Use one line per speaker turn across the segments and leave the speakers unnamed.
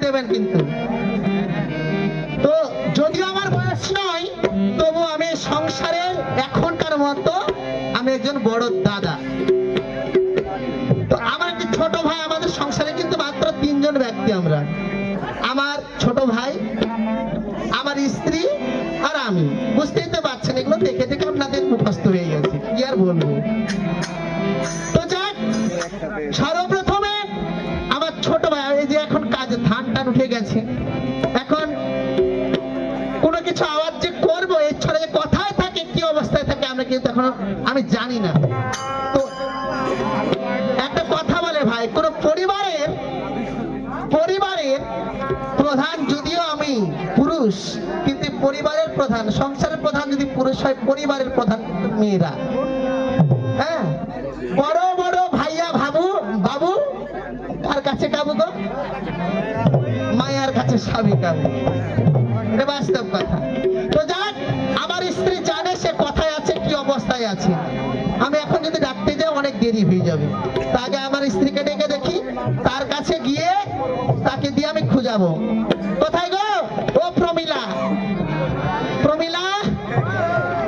দেবেন কিন্তু। তো যদিও আমার বয়স নয়, তবু আমি সংসারে এখনকার মতো আমি একজন বড় দাদা। তো আমার একটি ছোট ভাই, আমাদের সংসারে কিন্তু মাত্র 3 জন ব্যক্তি আমরা। আমার ছোট ভাই, আমার স্ত্রী আর আমি। বুঝতেই তো পারছেন, এগুলো দেখে দেখে আপনাদের মুখস্থ হয়ে গেছে, কি আর বলবো। তো যাক, সর্বপ্রথমে আমার ছোট ভাই, এই যে এখন কাজে ধান টান উঠে গেছে, এখন কোনো কিছু আওয়াজ যে করবো, এর ছড়া যে কোথায় থাকে, কি অবস্থায় থাকে, আমরা কিন্তু এখন আমি জানি না। তো একটা কথা বলে ভাই, কোন পরিবারের প্রধান যদিও আমি পুরুষ, কিন্তু পরিবারের প্রধান, সংসারের প্রধান যদি পুরুষ হয়, পরিবারের প্রধান মেয়েরা। হ্যাঁ, বড় বড় ভাইয়া বাবু কার কাছে কাবু গো? মায়ার কাছে স্বামী কাবু। এটা বাস্তব কথা। তো যাক, আমার স্ত্রী জানে সে কোথায় আছে, কি অবস্থায় আছে। আমি এখন যদি ডাকতে যাই অনেক দেরি হয়ে যাবে। তা আগে আমার স্ত্রীকে ডেকে দেখি, তার কাছে গিয়ে তাকে দিয়ে আমি খুঁজাবো। কোথায় গো? ও প্রমিলা, প্রমিলা।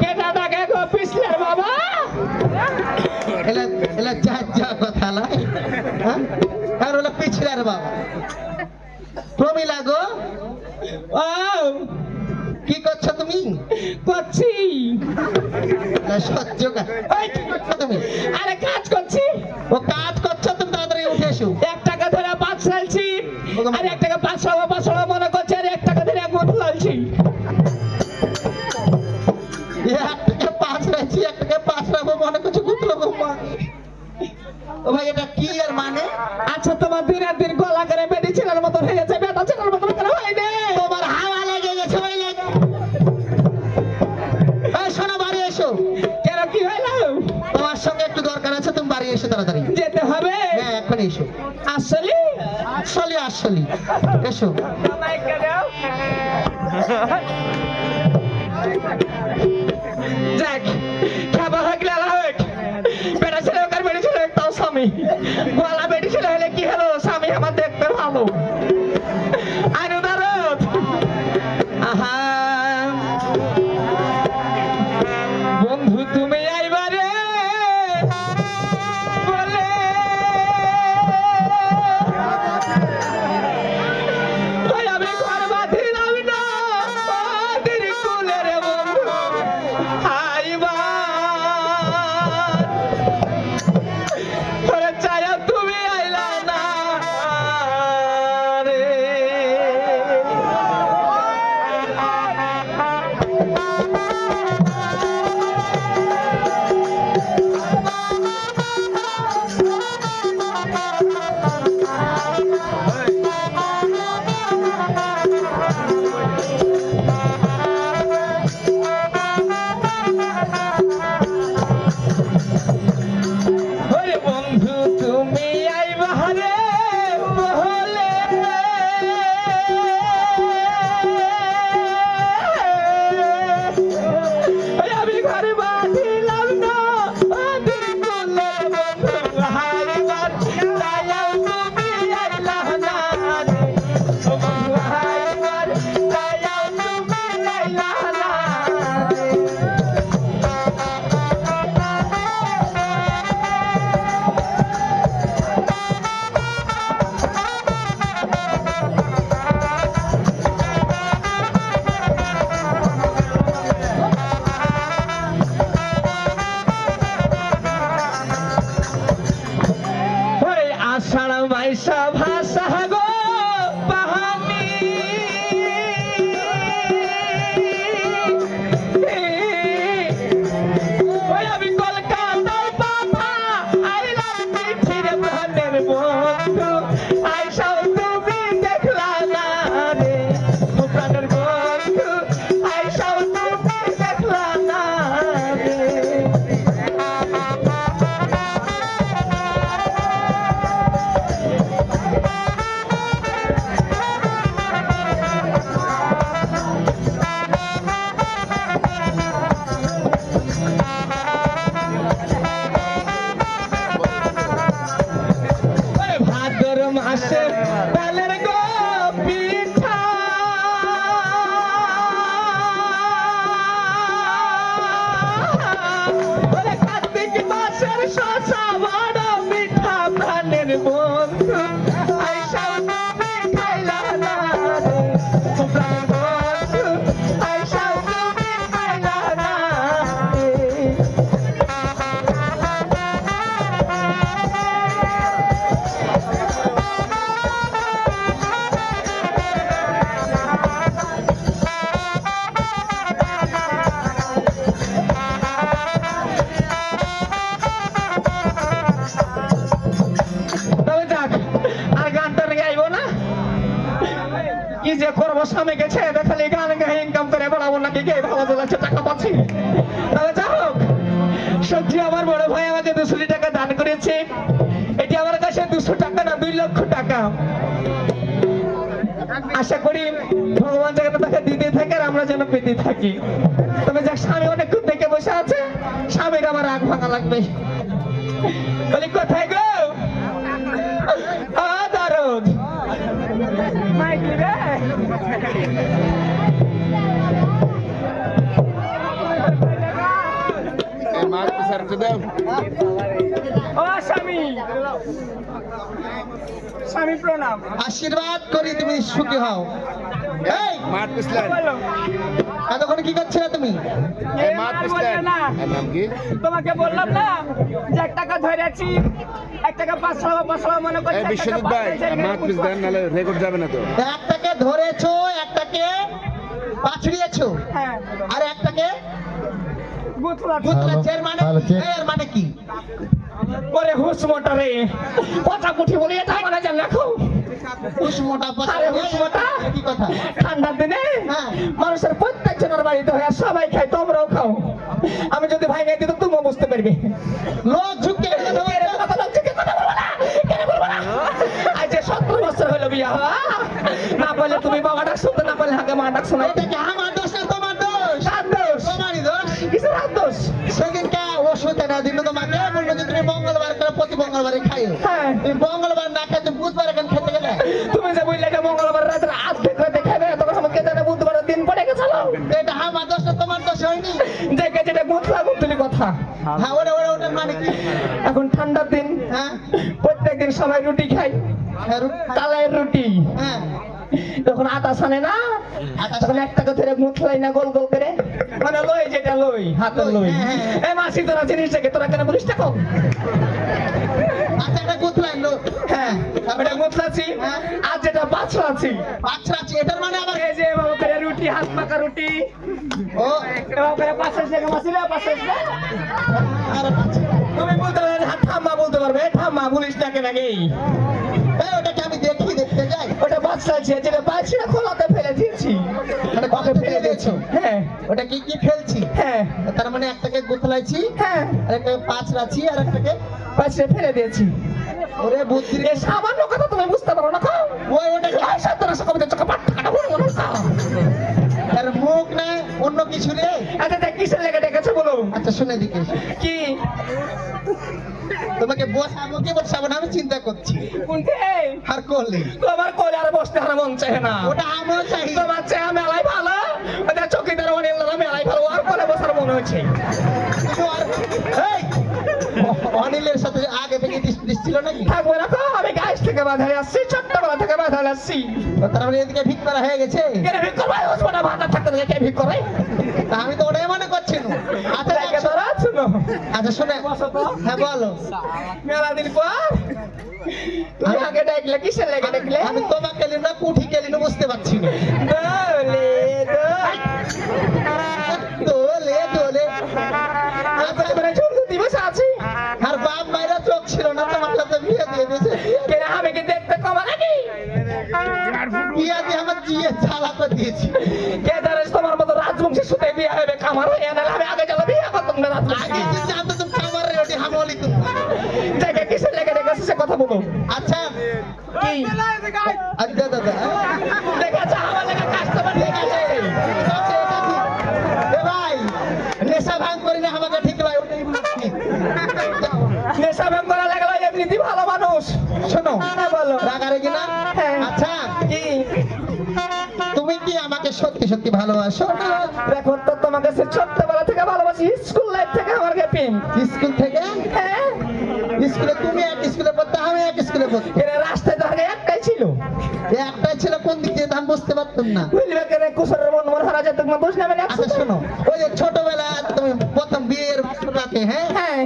কে দাদা কে গো? পিছলের বাবা।
এলা যা কথা লাই, হ্যাঁ, আর ওলা পিছলার বাবা। প্রমিলা গো,
ও
কি করছো তুমি?
করছি।
সহ্য কি করছো তুমি?
আরে কাজ করছি।
ও কাজ করছো, তুমি তাড়াতাড়ি উঠে এসো।
1 টাকা ধরে 5 চাইছি, আর 1 টাকা 500 মনে করছে, আর 1 টাকা ধরে 1 বোতল আনছি।
1 টাকা 5 রাখছি, 1 টাকা 5 রাখবো মনে করছো গুতলো গো মা। ও ভাই, এটা কি এর মানে?
আচ্ছা, তোমার দিনের দিন গলা করে বেটি ছেলের মতো হয়ে গেছে, বেটা ছেলের মতো করে হয়নি।
তোমার হাওয়া লেগে গেছে, ওই লেগে। এই শোনো, বাড়ি এসো।
কেন, কি হইলো?
তোমার সঙ্গে একটু দরকার আছে, তুমি বাড়ি এসো তাড়াতাড়ি।
যেতে হবে?
হ্যাঁ, এখন এসো।
আসলে
আসলে এসো।
যাক, খাবার হয়ে গেলে আলা হোক। বেটা ছেলে হোক আর বেটি ছেলে হোক, তাও স্বামী। গলা বেটি ছেলে হলে কি হলো, স্বামী আমার দেখতে ভালো। আইনো দারদ। আহা, বন্ধু তুমি আইবারে বলে, ওই আমি ঘর বাঁধিলাম না বাঁধির কুলের বন্ধু আইবা। ওরে চায়া তুমি আইলা দেশের শশা বড় মিঠা প্রাণের বন্ধু আইসাও তুমি খাইলা না রে প্রাণ বন্ধু আইসাও তুমি খাইলা না রে তবে যাক আর গানটা গাইবো না কি যে করবো স্বামীকে ছেড়ে দেখালে গান গায়ে ইনকাম করে বেড়াবো নাকি গে ভালো চলাচ্ছে টাকা পাচ্ছি তবে যা হোক সত্যি আমার বড় ভাই আমাকে 200 টাকা দান করেছে এটি আমার কাছে 200 টাকা না 2 লক্ষ টাকা আশা করি ভগবান যেন তাকে দিতে থাকে আর আমরা যেন পেতে থাকি তবে যাক স্বামী অনেকক্ষণ থেকে বসে আছে স্বামীর আমার রাগ ভাঙা লাগবে বলি কোথায় গো দারুদ মাইক লিবে
মাছ পিছারতে দাও
ও স্বামী স্বামী প্রণাম
আশীর্বাদ করি তুমি সুখী হও। এই
মাছ পিছলেন
এতক্ষণ কি করছিলে তুমি?
মাছ পিছলেন নাম কি
তোমাকে বললাম না যে 1 টাকা ধরেছি 1 টাকা 500 মনে করছি
এই বিশ্বজিৎ ভাই মাছ পিছ দেন নাহলে রেকর্ড যাবে না তো।
একটাকে ধরেছো, একটাকে পাছড়িয়েছো,
হ্যাঁ
আর একটাকে
গুতলা
গুতলাচ্ছে। এর মানে এর মানে কি?
পরে হুস মোটারে কথা কুঠি বলে এটা মানে জান রাখো
হুস মোটা পচা
আরে হুস মোটা
কি কথা?
ঠান্ডার দিনে
হ্যাঁ।
মানুষের প্রত্যেকজনের বাড়িতে হয় আর সবাই খায় তোমরাও খাও আমি যদি ভাই গাই দিত তুমিও বুঝতে পারবে
লোক ঝুঁকে
আজ 17 বছর হলো বিয়া হওয়া না বলে তুমি বাবা ডাক শুনতে না বলে হাগে মা ডাক শোনাই
এটা কি আমার দোষ না তোমার দোষ?
সাত দোষ
তোমারই দোষ।
কিসের হাত দোষ
সেদিনকে ওষুধ এনে দিল তোমাকে, বললো যে তুমি মঙ্গলবার করে প্রতি মঙ্গলবারে খাইও।
হ্যাঁ
তুমি মঙ্গলবার না খেয়ে তুমি বুধবার এখানে খেতে গেলে।
তুমি যে বললে যে মঙ্গলবার রাতে অর্ধেক রাতে খাবে তখন আমাকে জানে বুধবার দিন পড়ে গেছিল
এটা আমার দোষ না তোমার দোষ হয়নি।
দেখে যেটা গুঁতলা গুঁতলি কথা
হ্যাঁ ওটার মানে কি?
এখন ঠান্ডার দিন
হ্যাঁ
প্রত্যেকদিন সবাই রুটি খাই
হ্যাঁ, রুটি খাই।
কালাইয়ের রুটি
হ্যাঁ
যখন আটা সানে না
আটা
তখন 1 টাকা ধরে মুঠলাই না গোল গোল করে মানে লই যেটা লই হাতের লই
হ্যাঁ, হ্যাঁ।
এই মাসি তোরা জিনিসটাকে তোরা কেন বলিস টাকা
আচ্ছা এটা গুতলাই লো।
হ্যাঁ ওটা মুঠলাছি
হ্যাঁ।
আর যেটা বাছলাছি
আচ্ছা আচ্ছা এটার মানে আবার
এই যে এভাবে করে রুটি হাত পাকা রুটি
ও
এভাবে করে পাশে থেকে মাসিরা পাশে
আর
তুমি বলতে পারবে ঠাম্মা বলতে পারবে ঠাম্মা বলিস না কেন নাকি
ওটাকে আমি দেখি দেখতে যাই।
ওটা বাছলাছি যেটা বাছরা খোলাতে ফেলে দিয়েছি
মানে
ওকে ফেলে দিয়েছো হ্যাঁ
ওটা কি কি ফেলছি?
হ্যাঁ
তার মানে একটাকে গুতলাইছি,
হ্যাঁ
আর একটাকে পাঁচ রাখছি, আর একটাকে
বাছরা ফেলে দিয়েছি
ওরে বুদ্ধি
এই সামান্য কথা তুমি বুঝতে পারো না খাও
ওটা কি?
এই সাতটা কবিতা চোখে পাট টাকা বলে মনে খাও
আর মুখ না অন্য কিছু রে।
আচ্ছা দেখ কিসের লেগে ডেকেছে বলো
আচ্ছা শুনে দিকে
কি
তোমাকে বসাবো কি বসাবো না আমি চিন্তা করছি।
কোনতে
আর করলে
তোমার কোলে আর বসতে আর মন চায় না
ওটা আমার চাই।
তোমার চেয়ে মেলাই ভালো ওটা চকিদার অনিল মেলাই ভালো আর কোলে বসার মনে হচ্ছে
কিন্তু আর- এই, অনিলের সাথে আগে থেকে ছিল নাকি?
থাকবে না তো আমি গাছ থেকে বাঁধা আসছি ছোট্টবেলা থেকে বাঁধা আসছি
তার মানে এদিকে ভিক করা হয়ে গেছে।
কেন ভিক করবে ওসবটা ভাতা থাকতে দেখে কে ভিক করে
তা আমি তো ওটাই মনে করছি না। আচ্ছা
দেখে তোরা শুনো
আচ্ছা শুনে
বসো তো।
হ্যাঁ বলো।
মেলা দিন পর তুমি আগে ডাকলে কিসের লেগে ডাকলে
আমি তোমাকে কেলি না কুঠি কেলি না বুঝতে পারছি না।
দোলে
দোলে দোলে
তারপরে মানে ঝুলতে দিবস আছি
আর বাপ মায়েরা চোখ ছিল না, তোমার সাথে বিয়ে দিয়ে দিয়েছে।
কেন আমি কি দেখতে কমা নাকি
বিয়ে দিয়ে আমার জিয়ে চালাতে দিয়েছি।
কে জানিস তোমার মতো রাজবংশী সুতে বিয়ে হবে কামার হয়ে নাহলে আমি আগে চলো বিয়ে করতাম না
আগে
রাজবংশী
যে জানতো তুমি খাবার রে ওটি হামলি তুমি।
জায়গা কিসের লেগে ডেকেছে সে কথা বলো
আচ্ছা
কি
আচ্ছা দাদা
দেখেছো আমার লেগে কাস্টমার ঠিক আছে
এ ভাই নেশা ভাঙ করি না আমাকে ঠিক লাগে ওটাই বলছি।
নেশা ব্যায়াম করা লাগলো এমনিতেই ভালো মানুষ
শোনো
হ্যাঁ বলো
রাগারাগি না।
হ্যাঁ।
আচ্ছা
কি
তুমি কি আমাকে সত্যি সত্যি ভালোবাসো?
দেখো তো তোমাকে সে ছোট্টবেলা থেকে ভালোবাসি স্কুল লাইফ থেকে আমার প্রেম
স্কুল থেকে?
হ্যাঁ
স্কুলে তুমি এক স্কুলে পড়তে, আমি এক স্কুলে পড়তাম।
এরা রাস্তায় তো আগে একটাই ছিল।
এই একটাই ছিল, কোন দিক দিয়ে আমি বুঝতে পারতাম না।
বুঝলি কেন কুসরের মন মন হারা যেত না, বুঝলে মানে
আচ্ছা শোনো, ওই যে ছোটবেলা তুমি প্রথম বিয়ের রাতে, হ্যাঁ
হ্যাঁ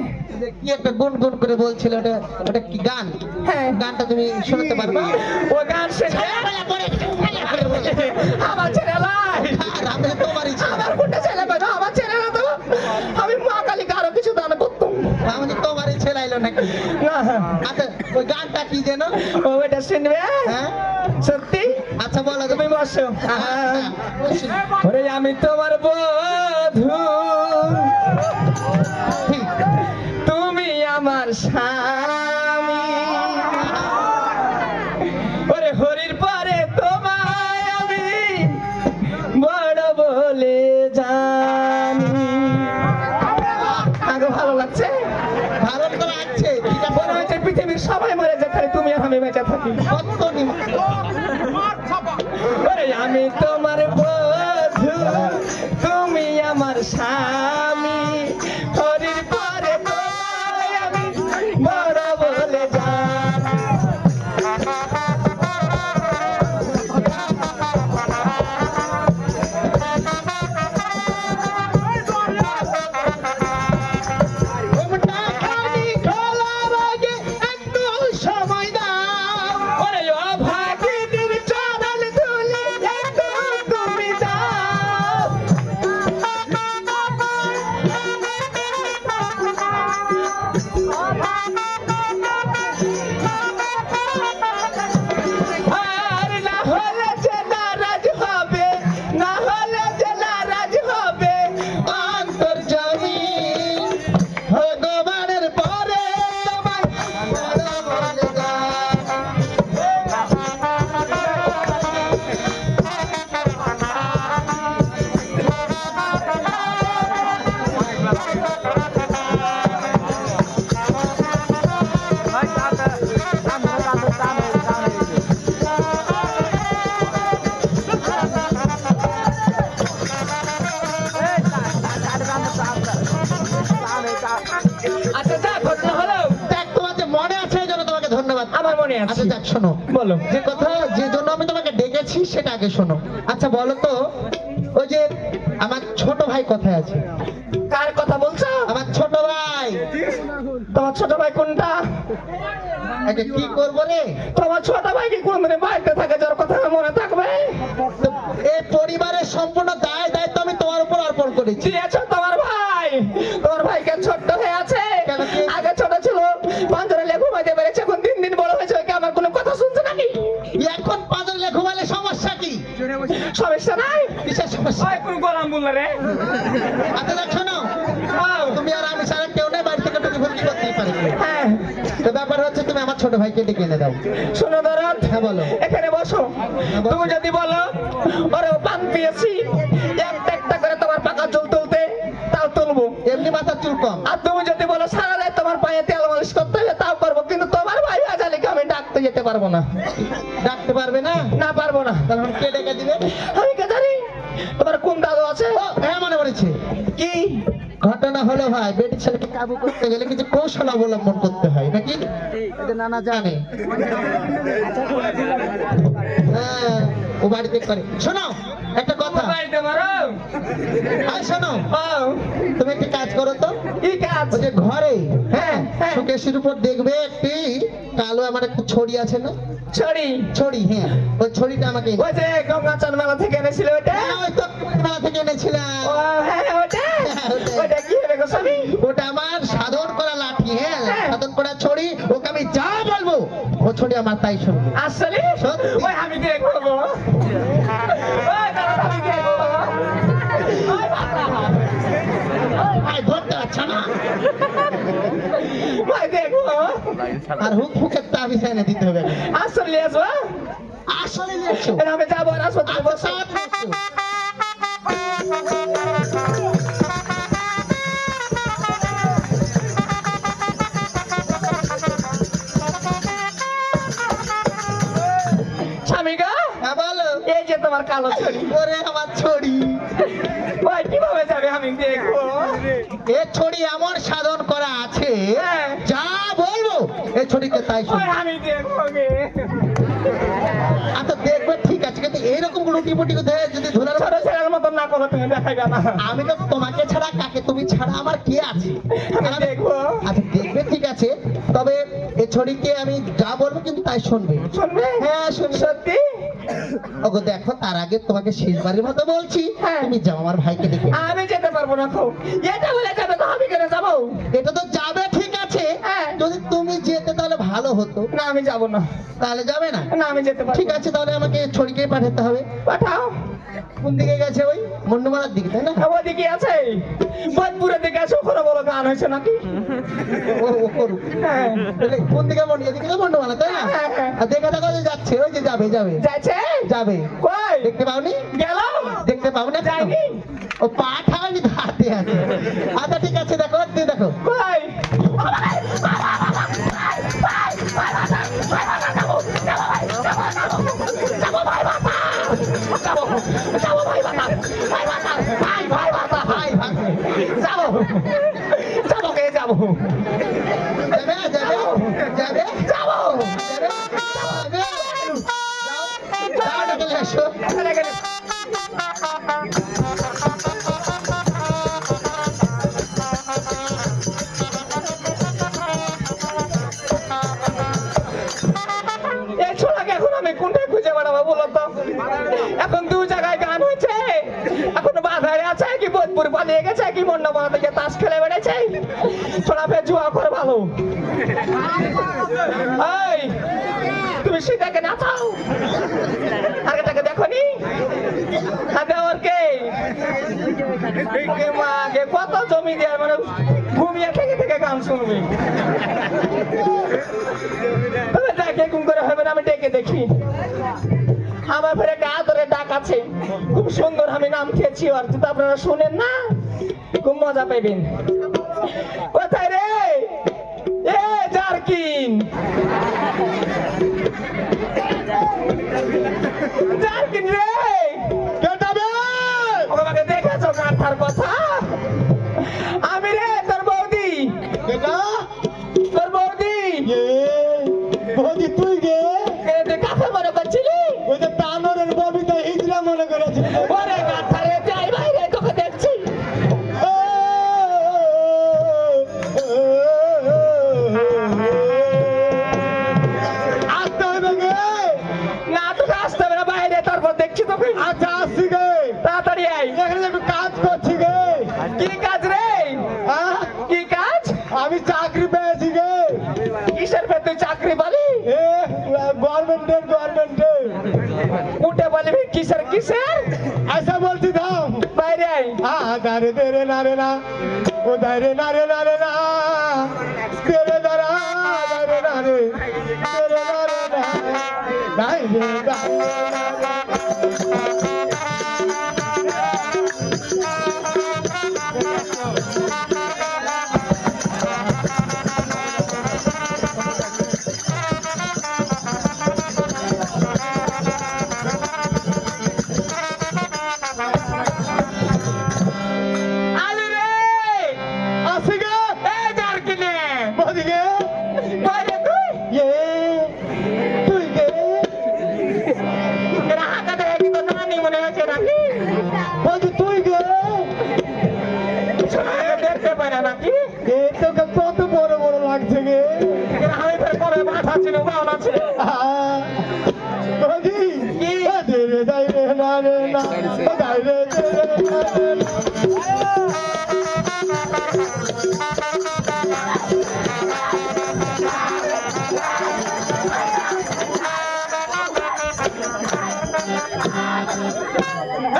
কি একটা গুনগুন করে বলছিল, ওটা ওটা কি গান?
হ্যাঁ
গানটা তুমি শোনাতে পারবে?
ও গান শুনে আমার ছেলে লাই,
আর আমি তোমারই ছিল,
আমার কোনটা ছেলে পাই না, আমার ছেলে না তো আমি মা কালীকে আরো কিছু দান করতাম
আমি তো তোমারই ছেলে আইলো নাকি?
না।
আচ্ছা ওই গানটা কি যেন?
ও এটা শুনবে
হ্যাঁ
সত্যি?
আচ্ছা বলো
তুমি
তুমি।
বসো।
বসি।
ওরে আমি তোমার বধূ,
ঠিক।
তুমি আমার স্বামী, ওরে হরির পরে তোমায় আমি বড় বলে জানি। আগে ভালো লাগছে?
ভালো তো লাগছে, ঠিক আছে।
মনে হচ্ছে পৃথিবীর সবাই মরে যায়, খালি তুমি আর আমি বেঁচে থাকি।
কত নিম-
ওরে আমি তোমার বধূ, তুমি আমার স্বামী, হরির পরে তোমায় আমি বড় বলে জানি।
ঘুমটা খালি খোলার আগে একটু সময় দাও।
ওরে ও ভাগিনীর চরণ ধুলি একটু তুমি দাও। আর না হলে যে নারাজ হবে, না হলে যে নারাজ হবে
অন্তর্যামী ভগবানের পরে তোমায় বড় বলে যায়।
আচ্ছা যা ঘটনা হলো
দেখ, তোমার যে মনে আছে এই জন্য তোমাকে ধন্যবাদ।
আমার মনে
আচ্ছা
আছে।
দেখ শোনো,
বলো।
যে কথা যে জন্য আমি তোমাকে ডেকেছি সেটা আগে শোনো। আচ্ছা বলো তো, ওই যে আমার ছোট ভাই কোথায় আছে?
কার কথা বলছো?
আমার ছোট ভাই।
তোমার ছোট ভাই কোনটা?
এটা কি করবো রে?
তোমার ছোট ভাই কি কোনদিন বাড়িতে থাকে, যার কথা আমার মনে থাকবে?
তো এই পরিবারের সম্পূর্ণ দায় দায়িত্ব আমি তোমার উপর অর্পণ করেছি।
দিয়েছো তোমার ভাই, তোমার ভাইকে ছোট্ট হয়ে আছে।
কেন কি?
আগে ছোট ছিল, পাঁচজনে লেখু মাঝে বেড়েছে, এখন দিন দিন বড় হয়েছে, ওকে আমার কোনো কথা শুনছে নাকি?
এখন পাঁচলে ঘুমালে সমস্যা কি?
সমস্যা নাই।
কিসের সমস্যা?
কোন গলাম বললে রে?
আচ্ছা দেখ শোনো, তুমি আর আমি ছাড়া কেউ নেই বাড়ি থেকে টুকি ফুলকি করতেই পারে।
হ্যাঁ
তো ব্যাপার হচ্ছে তুমি আমার ছোট ভাইকে ডেকে এনে দাও।
শোনো দরদ,
হ্যাঁ বলো।
এখানে বসো।
বসো।
তুমি যদি বলো ওরে পান পেয়েছি একটা একটা করে তোমার পাকা চুল তুলতে, তাও তুলবো।
এমনি মাথার চুল কম।
আর তুমি যদি বলো সারা রাত তোমার পায়ে তেল মালিশ করতে হবে, তাও করবো, কিন্তু তোমার ভাই আজালিকে আমি ডাকতে যেতে পারবো না।
ডাকতে পারবে না?
না পারবো না।
তাহলে এখন কে ডেকে দিবে?
আমি কে জানি তোমার কোন দাদু আছে?
ও হ্যাঁ মনে পড়েছে।
কি
ঘটনা হলো ভাই, বেটি ছেলেকে কাবু করতে গেলে কিছু কৌশল অবলম্বন করতে হয় নাকি? এটা নানা জানে। হ্যাঁ, ও বাড়িতে করে। শোনো একটা কথা,
বাড়িতে মারো।
আর শোনো,
ও,
তুমি একটা কাজ করো তো,
কি কাজ?
ওই যে ঘরে, হ্যাঁ
হ্যাঁ।
শোকেসের উপর দেখবে একটি কালো আমার একটা ছড়ি আছে না?
ছড়ি?
ছড়ি, হ্যাঁ ওই ছড়িটা আমাকে এনে-
ওই যে গঙ্গাচর মেলা থেকে এনেছিল ওটা?
হ্যাঁ, ওই তো মেলা থেকে এনেছিলাম।
ও হ্যাঁ ওটা।
হ্যাঁ, ওটাই।
ওটা কি হবে গো স্বামী?
ওটা আমার সাধন করা লাঠি, হ্যাঁ
হ্যাঁ।
সাধন করা ছড়ি। ওকে আমি যা বলবো ও ছড়ি আমার তাই শুনবে।
আসলে
সত্যি।
ওই আমি দেখবো গো। ওই দাদা আমি দেখবো। ওই বাবা।
ভাই ধরতে পারছো না?
ওই দেখবো।
আর হুক হুকের তাবিজ এনে দিতে হবে।
আসলে আসবো।
আসলে নিয়েছো?
এর আমি যাবো আর হাসপাতালে বসে।
আচ্ছা, নিয়েছো।
স্বামী গো,
হ্যাঁ বলো।
এই যে তোমার কালো ছড়ি।
ওরে আমার ছড়ি,
ওই কিভাবে যাবে আমি দেখবো।
এ ছড়ি এমন সাধন করা আছে,
হ্যাঁ।
যা বলবো এই ছড়িকে তাই
ওই
শুনবে।
আমি দেখবো গে।
আচ্ছা দেখবে ঠিক আছে, কিন্তু এইরকম রুটি পুটি ধরে যদি ধরে
ছোট ছেলের মতন না করো তুমি, দেখাইবে না।
আমি তো তোমাকে ছাড়া কাকে তুমি ছাড়া আমার কে আছে?
আমি দেখবো।
আচ্ছা দেখবে ঠিক আছে, তবে এই ছড়িকে আমি যা বলবো কিন্তু তাই শুনবে।
শুনবে?
হ্যাঁ শুনবে।
সত্যি?
ওগো দেখো, তার আগে তোমাকে শেষবারের মতো বলছি,
হ্যাঁ।
তুমি যাও আমার ভাইকে দেখে।
আমি যেতে পারবো না তো। এটা বলে যাবে তো আমি কেন যাবো?
এটা তো যাবে ঠিক আছে,
হ্যাঁ।
যদি তুমি যেতে তাহলে ভালো হতো।
না আমি যাবো না।
তাহলে যাবে না?
না আমি যেতে পারবো
ঠিক
না।
আছে, তাহলে আমাকে ছড়িকে পাঠাতে হবে।
পাঠাও।
কোন দিকে গেছে? ওই মন্ডমালার দিকে, তাই না?
ওদিকে আছে, বোধপুরের দিকে আছে, ওখানে বলো গান হয়েছে নাকি?
ও করুক।
হ্যাঁ।
তাহলে কোন দিকে এদিকে তো মন্ডমালা, তাই না?
হ্যাঁ, হ্যাঁ।
আর দেখে দেখো যে যাচ্ছে, ওই যে যাবে যাবে
যাচ্ছে?
যাবে।
কই?
দেখতে পাওনি?
গেল?
দেখতে পাও না?
যায়নি?
ও পাঠাওনি তো হাতে আছে। আচ্ছা ঠিক আছে, দেখো দিয়ে দেখো।
কই?
ভাই ভাই
যাবো। যাবো কে যাবো?
যাবে যাবে যাবে
যাবো।
যাবে যাবে। যাও না চলে আসো।
চলে গেলে। এই ছোড়াকে এখন আমি কোনটায় খুঁজে বেড়াবো বলো তো? এখন দু জায়গায় গান হয়েছে, এখন বাজারে আছে কি বোধপুর পালিয়ে গেছে কি মন্ডপা থেকে তাস খেলে বেড়েছে, ছোড়া ফের জুয়া করে ভালো। এই তুমি সীতাকে নাচাও, আগেটাকে দেখো নি? মাকে কত জমি দেয়, মানে ঘুমিয়ে থেকে থেকে গান শুনবি। তবে দেখে ঘুম করে হবে না, আমি ডেকে দেখি। আমার ফের একটা আদরের ডাক আছে, খুব সুন্দর আমি নাম খেয়েছি, আর যদি আপনারা শুনেন না খুব মজা পাইবেন। কোথায় রে এ জারকিন? জারকিন রে, আমাকে দেখেছো কাঁথার কথা? আমি রে তোর বৌদি। তোর বৌদি।
বৌদি তুই গে?
তুই কাকে মনে করছিলি?
ওই যে তানোরের ববিতা হিজড়া মনে করেছিল।
ওরে কাঁথা রে, যাই বাইরে তোকে দেখছি।
আসতে হবে গে?
না তোকে আসতে হবে না, বাইরে তারপর দেখছি তোকে।
আচ্ছা আসছি গে,
তাড়াতাড়ি আই।
এখানে একটু কাজ করছি গে।
কি কাজ রে?
হ্যাঁ?
কি কাজ?
আমি চাকরি পেয়েছি গে।
কিসের ফের তুই চাকরি পালি?
গভর্নমেন্টের
উঠে বলবি কিসের কিসের?
আচ্ছা বলছি দাও।
বাইরে আই।
দারে দেরে না রে না, ও দারে না রে না রে না, তেরে দারা দারে না রে, তেরে না রে না, নাই রে না।
আলু রে,
আসি গে?
এই জারকিনে।
বৌদি গে?
বাইরে তুই।
তুই গে?
এরা হাঁকা দেখে কি তোর নানি মনে হচ্ছে নাকি?
বৌদি তুই গে?
ছোটকে দেখতে পাই না নাকি?
এ তোকে কত বড় বড় লাগছে গে।
এরা আমি ফের করে মাথা ছিল বাউন আছে।
বৌদি
কি?
দেরে দাইরে না রে না, ও দাইরে দেরে না রে না।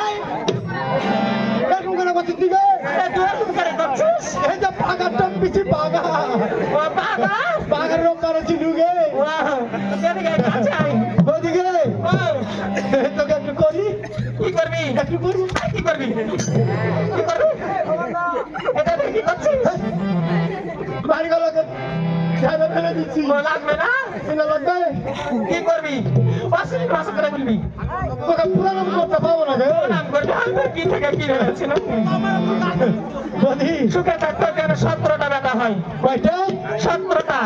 এই, এরকম কেন করছিস তুই গে?
এ তুই এরকম করে করছিস?
এই যে পাগার টপ পিছি পাগা,
ও বাবা।
পাগার রোগ করেছিল গে।
ওয়াও, এদিকে কাছে আই।
বৌদি গে,
ও,
তোকে একটু করি,
কি করবি?
একটু করি।
কি করবি? কি করবি? এটা তুই কি করছিস?
বাড়িগুলোকে ঝাড়ে ফেলে দিচ্ছি।
ও লাগবে না?
কিনা লাগবে?
কি করবি? অশ্লীল ভাষা করে বলবি।
তোকে পুরানো করতে পাবো না গে।
নাম করবি, আমি কি থেকে কি হয়েছে না?
বৌদি
সুখে থাকতে গেলে 17টা ব্যথা হয়।
কয়টা?
17টা।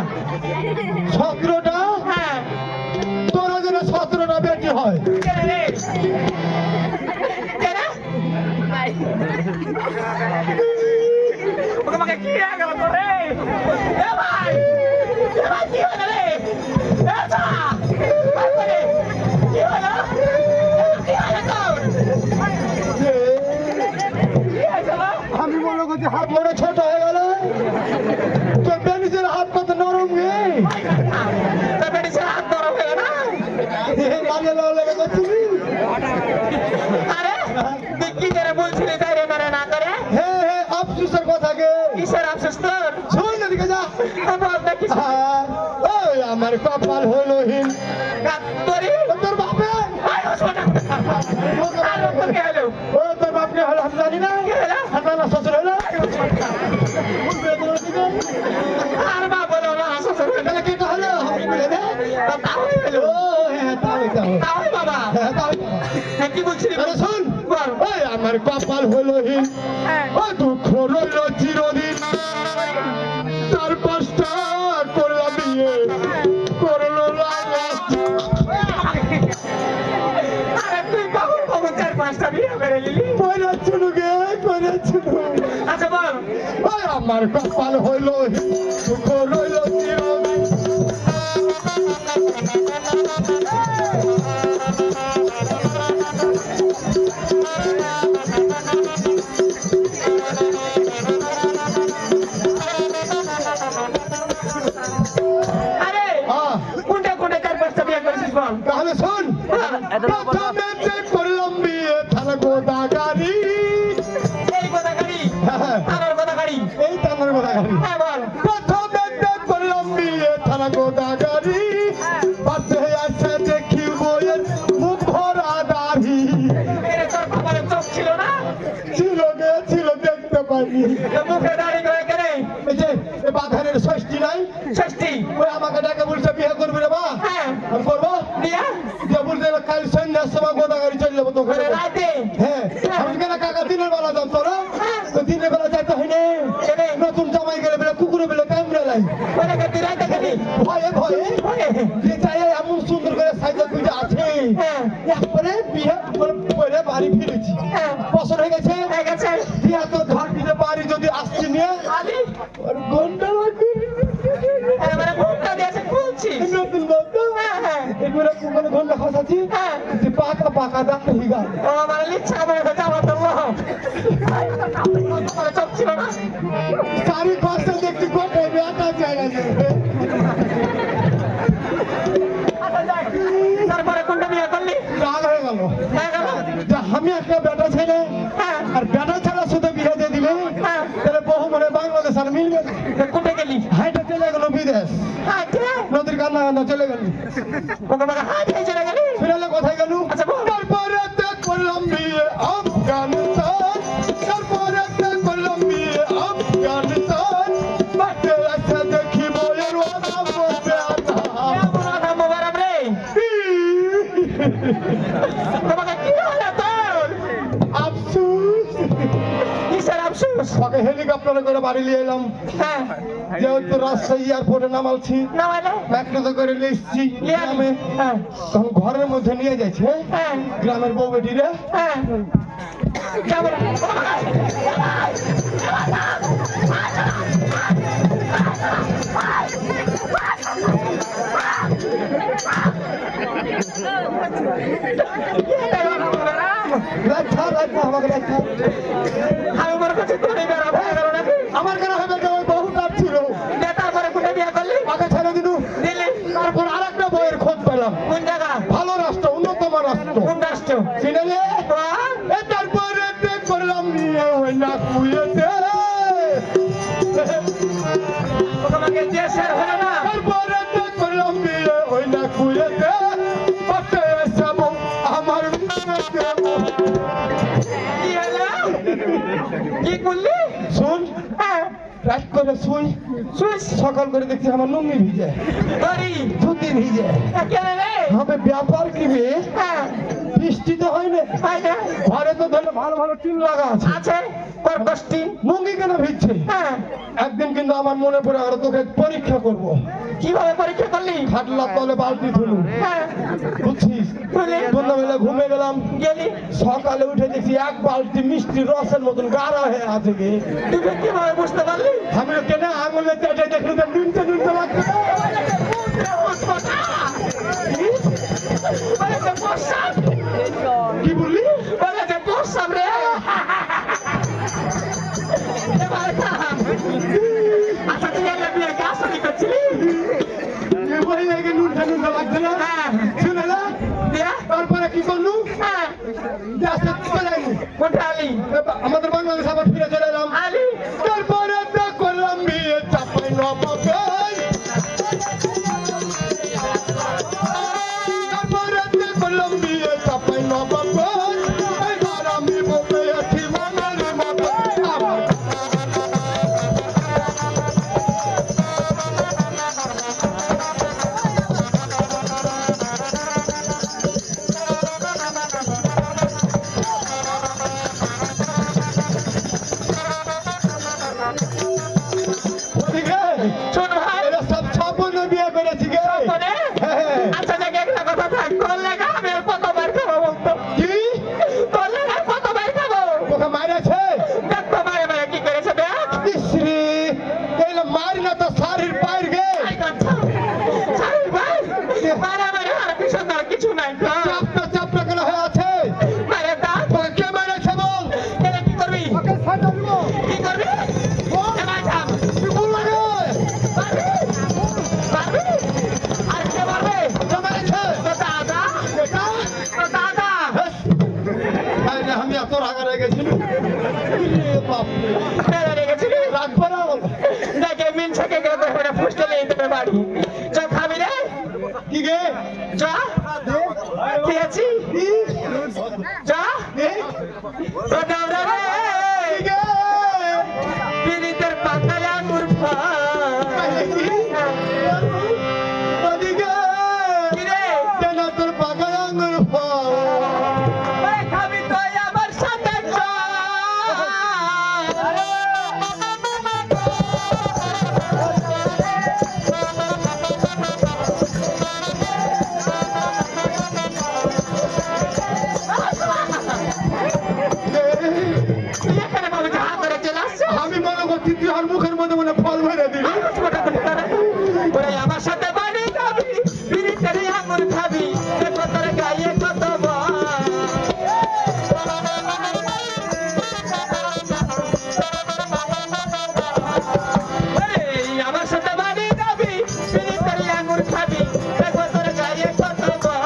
কি হলো রে এসা বাবারে কি হলো কি হলো তোর কি হয়েছে বাবা?
আমি মনে করছি হাত মনে ছোট হয়ে গেল তোর বেনিসের হাত কত নরম গে
তোর বেটির হাত নরম হয়ে গেল না?
লেগে করছিলি
আরে তুই কি করে বলছিলি তাই রে না করে
হে হে আফসোসের কথা গে
কিসের আফসোস তোর
শুন না দিকে যা
বল না কিছু
ওই আমার কপাল হলো হিন
তোরই
তোর বাপে
আয় শোনা আর তোর কি হলো
ও তোর বাপকে হলো আমি জানি না
কি হলো
হাতানা শ্বশুর হলো
আর মা বলো না শ্বশুর
তাহলে কেটা হলো আমি বলে দে
তাহলে হলো
ও হ্যাঁ তাহলে
তাহলে বাবা কি বলছিলি
আরে শোন
বল
ওই আমার কপাল হলো হিন
হ্যাঁ
ও দুঃখ রইল চিরদিন তার পাঁচটা করলাম বিয়ে করলো
আরে তুই কখন কখন চার পাঁচটা বিয়ে করে নিলি
করেছিল গে করেছিল
আচ্ছা বল
ওই আমার কপাল হইল হিন দুঃখ রইল চিরদিন
আরে কোনটা কোনটা চার পাঁচটা বিয়ে করেছিস বল
তাহলে শোন প্রথমে যে করলাম বিয়ে থানা গোদাগারি
এই কথা গাড়ি আমার কথা গাড়ি
এই থানার গোদাগারি
হ্যাঁ বল
প্রথমে যে করলাম বিয়ে থানা গোদাগারি পাশে আছে দেখি বইয়ের মুখ ভরা দাড়ি
এরে তোর কপালে চোখ ছিল না
ছিল গে ছিল দেখতে পাইনি
তো মুখে দাড়ি করে কেনে
এই যে এ বাধানের ষষ্ঠী নাই
ষষ্ঠী
ওই আমাকে ডাকে বলছে বিয়ে করবি রে বা
হ্যাঁ
আমি করবো
দিয়া
যে বলছে কাল সন্ধ্যার সময় গোদাগারি চলে যাবো তো
করে রাতে
হ্যাঁ আমি কেন কাকা দিনের বেলা যাম তোরা তো দিনের বেলা যাইতে হয় না
কেনে
নতুন জামাই গেলে বেলা কুকুরে বেলা কামড়ে লাই
করে কে রাতে কেনে
ভয়ে ভয়ে যে চাই এমন সুন্দর করে সাইজা পূজা আছে
হ্যাঁ
একবারে বিয়ে করে বাড়ি ফিরেছি
হ্যাঁ
বছর হয়ে গেছে
হয়ে গেছে
বিয়ে তো ঘর দিতে বাড়ি যদি আসছি নিয়ে
আলি
আর গন্ডা লাগবে
এবারে মুখটা দিয়েছে খুলছি
নতুন বন্ধু
হ্যাঁ হ্যাঁ
এগুলো কোন গন্ডা খসাচ্ছি
হ্যাঁ
যে পাকা পাকা দাঁত হিগা
ও আমার লিচ্ছা আমার কথা আমার তো চোখ ছিল না
সারি কষ্ট দেখতে কোথায় বেটা জায়গা নেই
তারপরে কোনটা বিয়ে করলি
রাগ হয়ে গেল
হয়ে গেল
যে আমি একটা বেটা ছেলে
হ্যাঁ
আর বেটা ছাড়া শুধু বিয়ে দিয়ে দিলে
হ্যাঁ
তাহলে বহু মনে বাংলাদেশ আর মিলবে
কোনটা গেলি
হাইটা চলে গেল বিদেশ
হ্যাঁ
নদীর কান্না কান্না চলে গেল
কোনটা বাগা হাত হয়ে চলে গেলি
ফিরালে কোথায় গেল
আচ্ছা বল
তারপরে করলাম বিয়ে আফগানিস্তান তারপরে করলাম বিয়ে আফগানিস্তান বাচ্চা বাচ্চা দেখি বইয়ের ওয়াদা বলতে
এমন কথা মোবারক রে তোমাকে কি হলো তোর
আফসোস
কিসের আফসোস
ওকে হেলিকপ্টারে করে বাড়ি নিয়ে এলাম
হ্যাঁ
যেহেতু রাজশাহী এয়ারপোর্টে নামালছি
না মানে
ম্যাকডোতে করে লিখছি গ্রামে
হ্যাঁ
তখন ঘরের মধ্যে নিয়ে যাচ্ছে
হ্যাঁ
গ্রামের বউ বেটিরে
হ্যাঁ কেমন
রাখা রাখা আমাকে রাখা
আমি মনে করছি তোর বেড়া হয়ে গেল নাকি
আমার কেন হবে যে ওই বহু তার ছিল
তারপরে কোনটা বিয়ে করলি
আগে ছেড়ে দিলু
দিলি
তারপর আর একটা বইয়ের খোঁজ পেলাম
কোন জায়গা
ভালো রাষ্ট্র উন্নতম রাষ্ট্র
কোন রাষ্ট্র
চিনেলে তারপরে করলাম নিয়ে ওই না কুয়েতে
তোমাকে দেশের হলো না
তারপরে করলাম নিয়ে ওই না কুয়েতে পাশে যাব আমার
কি হলো কি করলি
শুন
হ্যাঁ
রাত করে শুই
সুইস
সকাল করে দেখছি আমার লুঙ্গি ভিজে
ধরি
ধুতি ভিজে
কেন রে
হবে ব্যাপার কি রে
হ্যাঁ
বৃষ্টি তো হয় না
হয় না
ঘরে তো ধরে ভালো ভালো টিন লাগা আছে
আছে কর্কষ্টি
লুঙ্গি কেন ভিজছে
হ্যাঁ
একদিন কিন্তু আমার মনে পড়ে আর তোকে পরীক্ষা করব
কিভাবে পরীক্ষা করলি
খাটলা তলে বালতি ধুলু
হ্যাঁ
বুঝছিস
ধুলে?
সন্ধ্যাবেলা ঘুমে গেলাম
গেলি
সকালে উঠে দেখছি এক বালতি মিষ্টি রসের মতন গাঢ় হয়ে আছে গে
তুই কিভাবে বুঝতে পারলি
আমি কেন আঙুলে চেটে দেখলে তো নুনতে নুনতে লাগছে
আনন্দ লাগছে না
হ্যাঁ
শুনে না
দিয়া
তারপরে কি করলু
হ্যাঁ
দেশে চলে আইলি
কোনটা আলি
আমাদের বাংলাদেশ আবার ফিরে চলে এলাম
আলি
তারপরে তো করলাম বিয়ে চাপাই নবাবের তারপরে তো করলাম বিয়ে চাপাই নবাবের এবার আমি বলতে আছি মনের মতো আমার ঠিক আছে
শোনো ভাই
এরা সব ছাপন্ন বিয়ে করেছি গে
বলে
হ্যাঁ।
আচ্ছা দেখ একটা কথা থাক তোর লেখা আমি আর কতবার খাবো বলতো
কি
তোর লেখা কতবার খাবো
তোকে মারেছে
দেখ তো মারে মারে কি করেছে দেখ
ইসরি এলা মারি না তো শাড়ির পায়ের গে
আই কথা সারি ভাই মারে মারে আর কিছু না কিছু নাই
চাপটা কেন হয়ে আছে
মারে দাঁত
তোকে কে মারেছে বল
এলে কি করবি
তোকে ছাড়া দিব
কি করবি এবার থাম
তুই বল লাগে
পারবি পারবি আর কে পারবে
কে মারেছে
তো দাদা
এটা
তো দাদা
আরে আমি এত রাগা রেগে গেছি বাপ
মেরে রেখেছিলি
রাখবো না
দেখে মিনসাকে গেছে করে ফুসতে নিয়ে যেতে পারি চ খাবি রে
কি গে
চ খেয়েছি চ তো দাওরা রে
কি গে
পিরিতের পাতায় আঙুর ফল
ওদিকে
কি রে
কেন তোর পাগল আঙ্গুর ফল
ওই খাবি তো আমার সাথে চল তুই এখানে বাবু যা করে চলে আসছো
আমি মনে করছি তুই আর মুখের মধ্যে মনে ফল ভরে দিবি
ওরে আমার সাথে বাড়ি যাবি পিরিতের আঙুর খাবি দেখো তোর গায়ে কত বল আমার সাথে বাড়ি যাবি পিরিতের আঙুর খাবি দেখো তোর গায়ে কত বল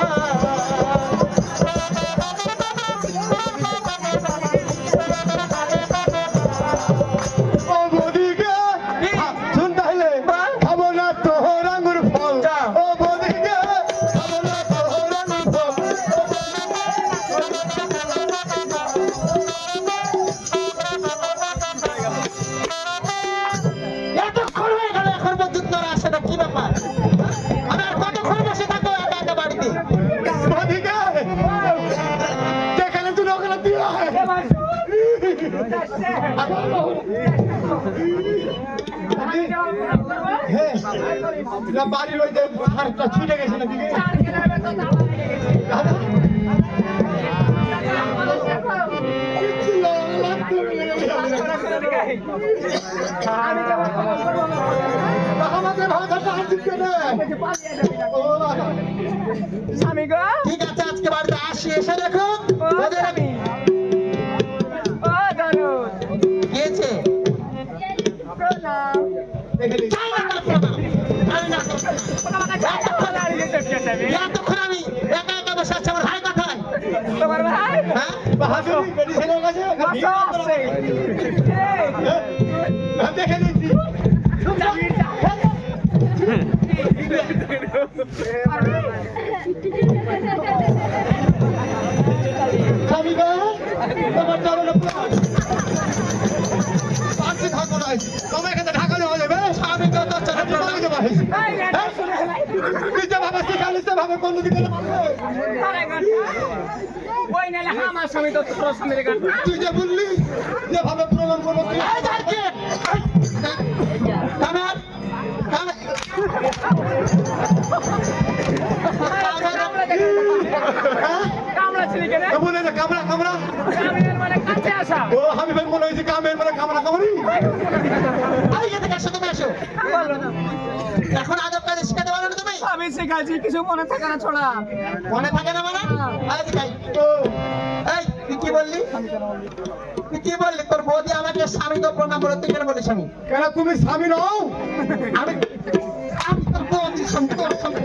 ও বদিকে শুন তাহলে
বল।
খাবো না তোর আঙ্গুর ফল
যা।
ও বদিকে খাবো না তোর আঙ্গুর ফল
এতক্ষণ হয়ে গেল এখন পর্যন্ত আর আসে না কি ব্যাপার আমি আর কতক্ষণ বসে থাকবো একা একা বাড়িতে
বদিকে যেখানে তুই ওখানে তুই আয়। হ্যাঁ, না বাড়ির ওই যে ধারটা ছিঁড়ে গেছে না দিকে আমাদের ভাষাটা হাসিকে
স্বামী গো
ঠিক আছে আজকে বাড়িতে আসি এসে দেখো ওদের আমি
ও দরুদ
গিয়েছে যাই না করতে না। আমি না করতে না। এতক্ষণ আমি একা একা বসে আছি আমার ভাই কোথায়
তোমার ভাই
হ্যাঁ
বাহাদুর গাড়ি ছেড়ে গেছে
বাসা আছে
দেখে নিচ্ছি স্বামী গো তোমার চরণে পাঁচটি থাকবো না তোমার এখানে ঢাকানো হয়ে যাবে স্বামী গো তোর চরণে প্রণাম করবো। তুই যে ভাবে শিখালিস ভাবে কোন দিকে
ওই নালে আমার স্বামী তো তোর স্বামীর গান
তুই যে বললি যে ভাবে প্রমাণ করবো তুই
এই যাচ্ছি কামার কামার
কামড়া ছিলি কেন
বলে যে কামড়া কামড়া
কামের মানে কাছে আসা
ও আমি ভাই মনে হয়েছে কামের মানে কামড়া কামড়ি
এই এদিকে আসো তুমি আসো এখন আদব কাজে শিখাতে পারো না তুমি
আমি শিখাইছি কিছু মনে থাকে না ছোড়া
মনে থাকে না মানে এদিকে আয়। এই তুই কি বললি তুই কি বললি তোর বৌদি আমাকে স্বামী তো প্রণাম করো তুই কেন বলিস আমি
কেন তুমি স্বামী নও
আমি আমি তোর বৌদি তোর স্বামী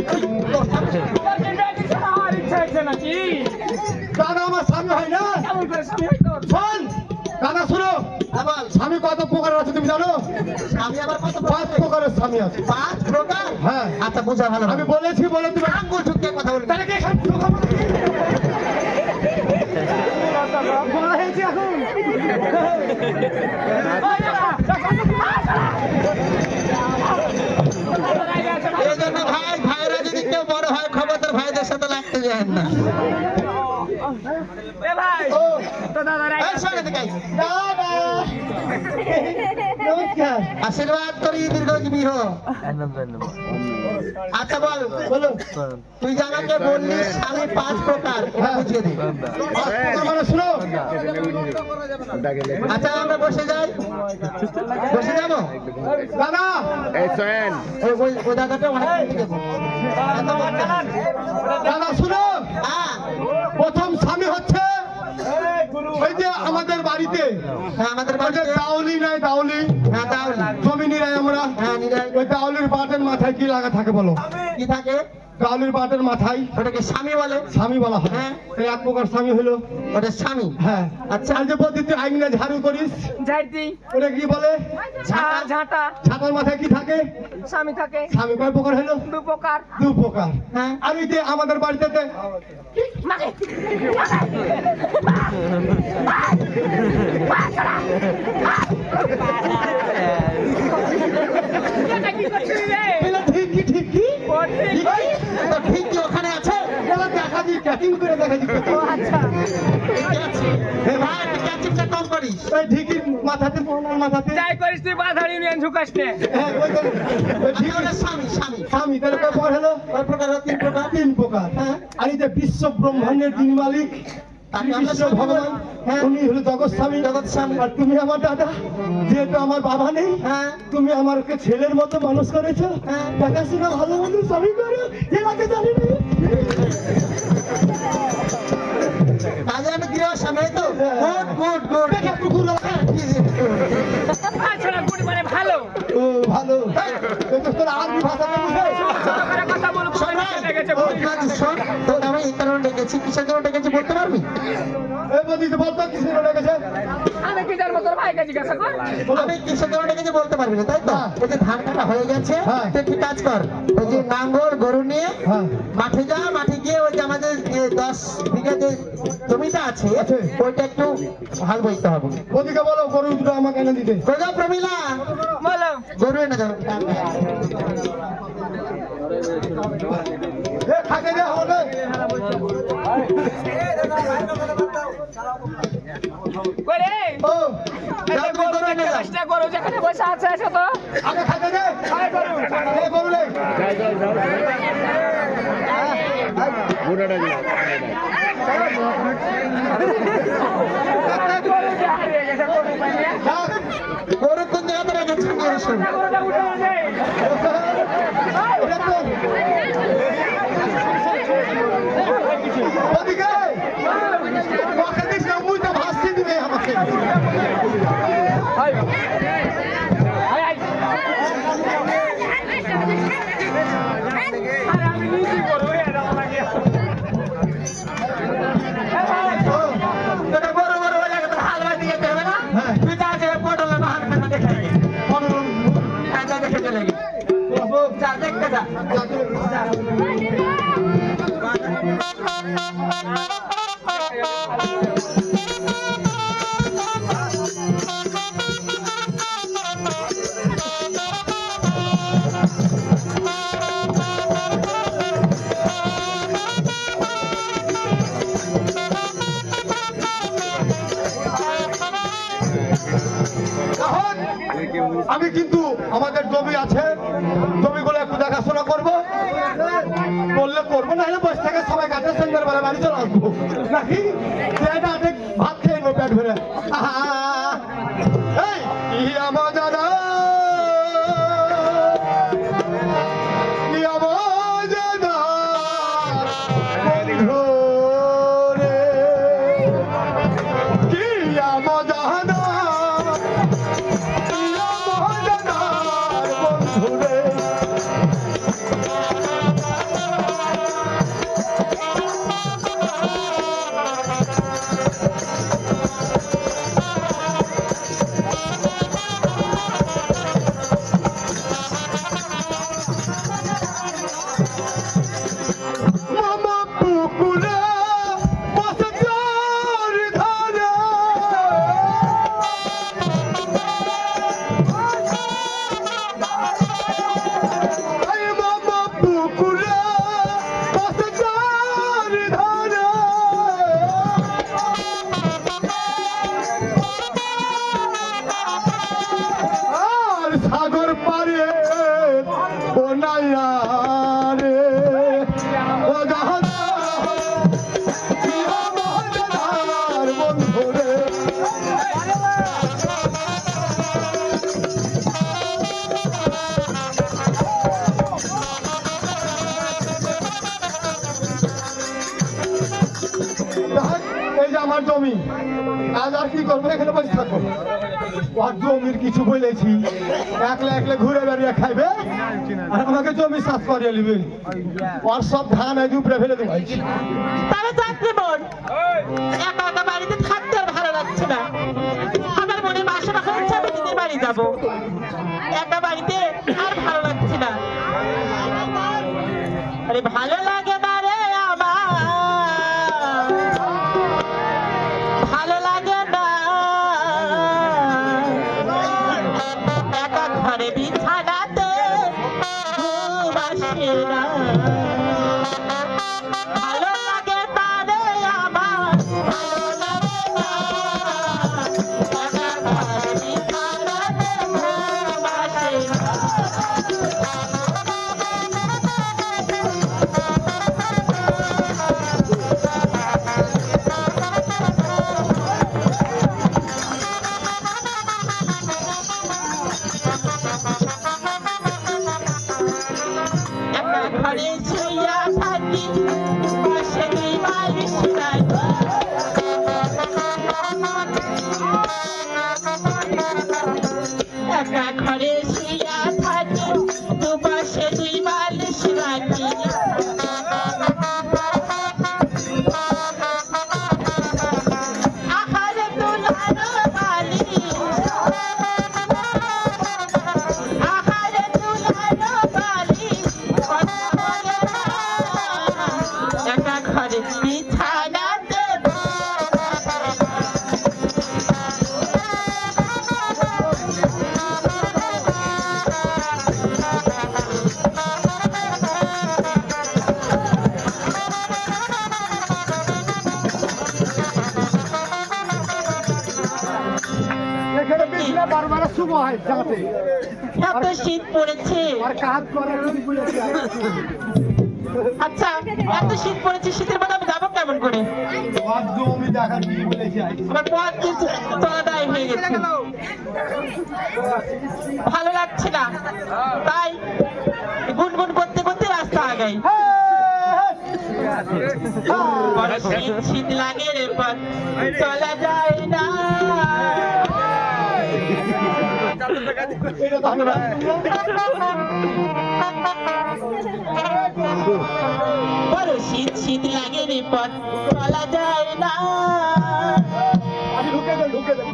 স্বামী কত প্রকার আছে তুমি জানো?
আমি আবার কত
5 প্রকারের স্বামী আছে।
5 প্রকার?
হ্যাঁ।
আচ্ছা বুঝা ভালো
আমি বলেছি বলে তুমি
আঙ্গুল ঠুকিয়ে কথা বলবি।
তাহলে কি এখানে বলা হয়েছে এখন?
এই জন্য ভাইরা যদি কেউ বড় হয় খবরদার ভাইদের সাথে লাগতে যায় না।
ও,
এই শোন এদিকে আয়।
দাদা। নমস্কার।
আশীর্বাদ করি দীর্ঘজীবী হো। আচ্ছা বল,
বলো।
তুই যে আমাকে বললি স্বামী 5 প্রকার, এটা বুঝিয়ে দে।
মানে শুনো,
আচ্ছা আমরা বসে যাই, বসে যাবো।
দাদা
এই সোহেল
ওই দাদাটা অনেক
দাদা শুনো,
হ্যাঁ
প্রথম স্বামী হচ্ছে ওই যে আমাদের বাড়িতে
হ্যাঁ, আমাদের
ওই যে
বাড়িতে
দাউলি নাই, দাউলি
হ্যাঁ দাউলি,
জমি নিরাই আমরা।
হ্যাঁ নিরাই।
ওই দাউলির বাটের মাথায় কি লাগা থাকে বলো?
কি থাকে?
দাউলির বাটের মাথায়
ওটাকে স্বামী বলে।
স্বামী বলা হয়।
হ্যাঁ।
এই এক প্রকার স্বামী হলো।
ওটা স্বামী।
হ্যাঁ।
আচ্ছা।
আর যে বলছি তুই আইনা ঝাড়ু করিস,
ঝাড়তি
ওটা কি বলে?
ঝাঁটা
ছাতার মাথায় কি থাকে?
স্বামী থাকে
স্বামী কয় প্রকার হলো?
2 প্রকার।
2 প্রকার।
হ্যাঁ।
আর ওই যে আমাদের বাড়িতে ঠিক কি ঠিক কি
তো ঠিক কি ওখানে আছে?
এবার দেখা দিই, ক্যাটিং করে দেখা দিই।
ঠিক আছে। ভাই একটু ক্যাচিংটা কম করিস।
ওই ঢিকির মাথাতে, পোনার মাথাতে।
যাই করিস তুই বাধার ইউনিয়ন ঝুকাস নে।
হ্যাঁ, ওই তো, ওই
আমি
ঢিকির
ওটা স্বামী, স্বামী।
স্বামী তাহলে কয় প্রকার হলো?
ওই প্রকার হলো 3 প্রকার।
3 প্রকার।
হ্যাঁ।
আর এই যে বিশ্ব ব্রহ্মাণ্ডের যিনি মালিক,
তাকে আমরা
বিশ্ব
স্বামী
ভগবান,
বলি। হ্যাঁ।
উনি হলো জগৎ স্বামী।
জগৎ স্বামী।
আর তুমি আমার দাদা, যেহেতু আমার বাবা নেই,
হ্যাঁ।
তুমি আমাকে ছেলের মতো মানুষ করেছো।
হ্যাঁ।
দেখাশোনা ভালো মতো স্বামী করো, এলাকে জানি না।
কাজে আমি গৃহ স্বামী, এই তো? Good good good.
একটু ঘুরো।
তাছাড়া গুড়ি মানে ভালো।
ও ভালো। এই তো তোর আরবি ভাষাতে বুঝে।
ছোট করে কথা বলবো
শোন ভাই,
লেগেছে
ওই কাজ শোন, তোকে আমি এই কারণে ডেকেছি, কিসের জন্য ডেকেছি বলতে পারবি?
এই বদিতে বলতো কিসের লেগেছে?
আমি কি জানবো তোর ভাইকে জিজ্ঞাসা কর।
আমি কিসের জন্য ডেকেছি বলতে পারবি না, তাই তো?
হ্যাঁ।
এই যে ধান কাটা হয়ে গেছে,
হ্যাঁ।
তুই একটি কাজ কর, ওই যে নাঙ্গল গরু নিয়ে
হ্যাঁ।
মাঠে যা, মাঠে গিয়ে ওই যে আমাদের 10 বিঘা যে জমিটা আছে
আছে।
ওইটা একটু হাল বইতে হবে।
ওদিকে বলো গরু দুটো আমাকে এনে দিতে।
কোথা প্রমিলা
বলো
গরু এনে দাও।
এ খাকে দে হবে।
করে
ও
এই যে গরু দেখতে পাস না, গরু যেখানে বসে আছে এসো তো।
আগে খাকে দে।
আয় গরু।
এ গরু লে।
বুড়াটা দিন
গরু যে হারিয়ে গেছে, গরু পাইলে।
যাক।
গরু কোন জায়গাতে রেখেছি নিয়ে এসো।
গরুটা উঠে দে।
এটা তো। ওদিকে। ওকে দিস না, মুইটা ভাসতে দিবে আমাকে।
আয় আয়। আরে আমি নিজে গরু এরা লাগে।
ও,
এটা গরু গরু হয়ে গেছে, হাল বাই দিয়ে দেবে না?
হ্যাঁ।
তুই যা যে পটলের বাহার খানা দেখে নে।
বলো।
হ্যাঁ, যা দেখে চলে গে।
বাবু,
যা দেখতে যা।
এখন আমি কিন্তু আমাদের জমি আছে, জমিগুলো একটু দেখাশোনা করবো, বললে করবো, না হলে বসে থেকে সবাই গাছের সঙ্গে বেলা বাড়ি চলে আসবো নাকি? এটা অনেক ভাত খেয়ে নেবো পেট ভরে। এই, কি আমার দাদা, কি আমার দাদা, বন্ধু রে, কি আমার দাদা, কি আমার দাদার বন্ধু রে। আমার জমি, আজ আর কি করবো, এখানে বসে থাকো। ওর জমির কিছু বলেছি, একলা একলা ঘুরে বেড়িয়ে খাইবে আর আমাকে জমি চাষ করিয়ে নিবে। ওর সব ধান আজ উপরে ফেলে দেবো।
তবে চাকরি বোন, একা একা বাড়িতে থাকতে আর ভালো লাগছে না। আমার মনে মাসে মাসে ইচ্ছা আমি দিদির বাড়ি যাবো। একা বাড়িতে আর ভালো লাগছে না। আরে ভালো লাগে না রে আমার, ভালো লাগে না। একা ঘরে বিছানাতে ঘুম আসে না। ভালো লাগে না রে আমার, ভালো লাগে না। একা ঘরে বিছানাতে ঘুম আসে না। একা ঘরে শুইয়া থাকি, পাশে দুই বালিশ নাই। একা ঘরে শুইয়া থাকি, দুপাশে দুই বালিশ রাখি। আহারে তুলার বালিশ, আহারে তুলার বালিশ, কথা বলে না। একা ঘরে বিছানাতে
এখানে বিছনা বারবার শুভ হয় যাতে
এত শীত পড়েছে।
আর কাজ করার যদি বলেছি।
আচ্ছা, এত শীত পড়েছে, শীতের মধ্যে আমি যাবো কেমন করে?
ওর জমি দেখার কি বলেছি।
আমার পথ কিছু তলাদায় হয়ে গেছে, ভালো লাগছে না। তাই গুনগুন করতে করতে রাস্তা আগাই। বড় শীত শীত লাগে রে, পথ চলা যায় না।
এটা তো আমি না।
বড় শীত শীত লাগে রে, পথ চলা যায় না।
আমি ঢুকে দেন, ঢুকে দেন।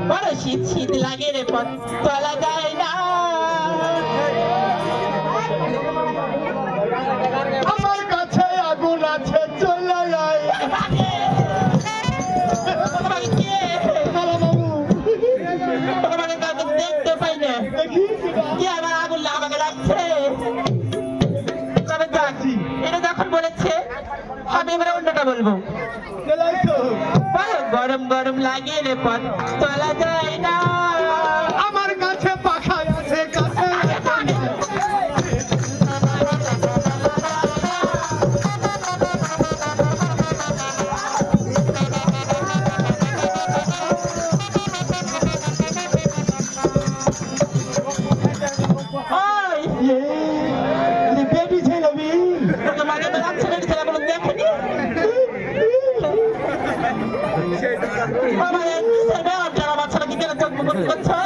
বড় শীত শীত লাগে রে, পথ চলা যায় না।
আমার কাছে আগুন আছে, চলে যায়।
তোমাকে কে?
কালা বাবু,
তোমাকে কাউকে দেখতে পাই না।
দেখি
কি আমার আগুন আমাকে লাগছে? তবে যাক, এটা যখন বলেছে আমি এবারে অন্যটা বলবো।
চলাই তো।
বড় গরম গরম লাগে রে, পথ চলা যায় না।
আমার কাছে পাখা আছে, কাছে
ওই
বেটি ছেলে বি।
তোমাকে তো লাগছে না, ছেলেগুলো দেখেনি। বাবা, এই ছেলে অজ্ঞান বাচ্চারা কি করে চোখ মুখ করছে?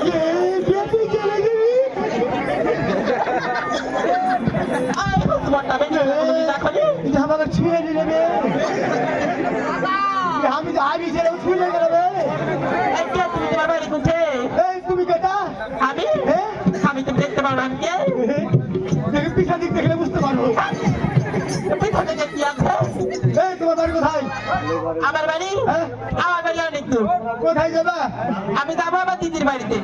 বেটি ছেলে গিরি।
আয়, তোমারটা বেশি কোনো কি দেখনি?
এটা আমাকে ছুঁয়ে দিলে বে। আমি তো আগে ছেলে ছুঁয়ে গেলে বে।
এই কে তুমি, তোমার বাড়ি কোথায়?
এই তুমি কেটা?
আমি?
হ্যাঁ?
আমি তো দেখতে পারবো না। কে?
দেখি পিছন দিক দেখলে বুঝতে পারবো।
পিছন থেকে কি আছে?
এই তোমার বাড়ি কোথায়?
আমার বাড়ি?
হ্যাঁ?
আমার বাড়ি অনেক দূর।
কোথায় যাবে?
আমি যাবো আমার দিদির বাড়িতে।